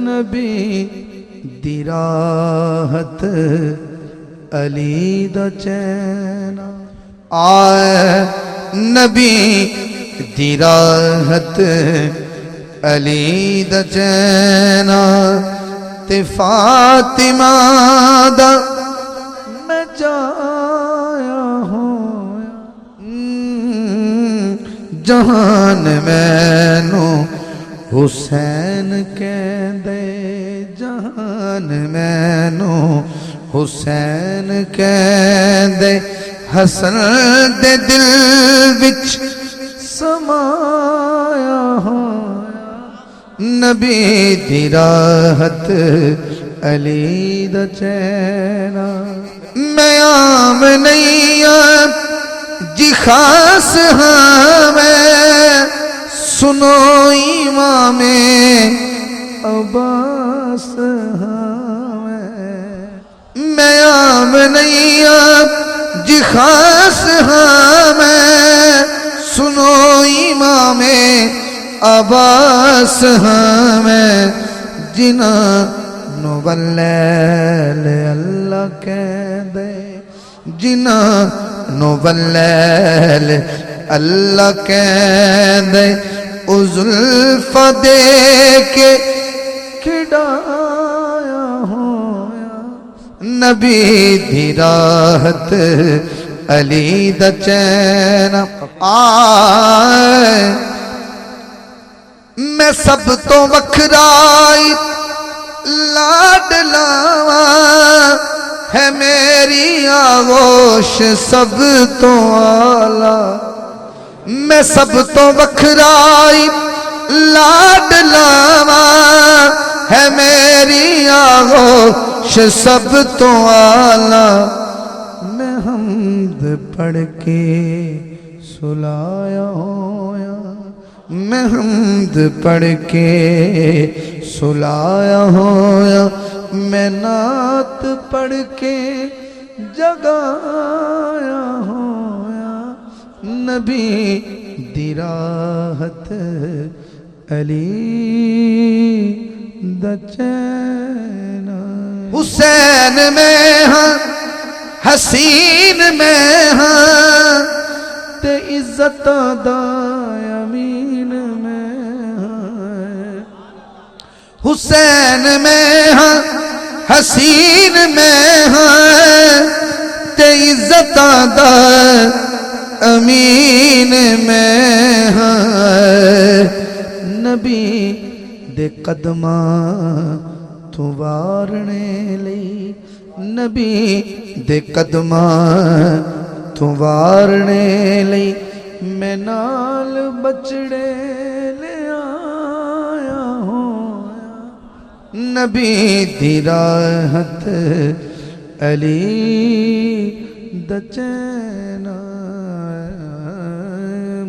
نبی دی راحت علی دا چین نبی دی راحت علی دا چین تے فاطمہ دا میں جایا ہوں جہان مینو حسین کہندے جہان مینو حسین کہندے حسن دے دل وچ سمایا ہوں نبی دی راحت علی دا چینا میں عام نہیں جی خاص ہاں میں سنو امام عباس ہاں میں عام نہیں جی خاص ہاں میں سنو امام عباس ہاں میں جنہاں واللیل اللہ کہہ دے جنہاں واللیل اللہ کہہ دے او زلفہ دے کے کھڑایا ہویا نبی دی راحت علی دا چین آئے میں سب تو وکھرائی لاڈلا ہے میری آغوش سب تو آلہ میں سب تو وکھرائی لاڈلا ہے میری آغوش سب تو آلہ میں حمد پڑھ کے سلایا ہویا میں حمد پڑھ کے سلایا ہویا میں نعت پڑھ کے جگایا ہویا نبی دی راحت علی دا چین حسین میں ہاں حسین میں ہاں تے عزت دا یمین میں ہاں حسین میں ہاں حسین میں ہاں تے عزت دا امین میں ہاں نبی دے قدماں تو وارنے لئی نبی دے قدماں تو وارنے لئی میں نال بچڑے لے آیا ہوں نبی دی راحت علی دا چین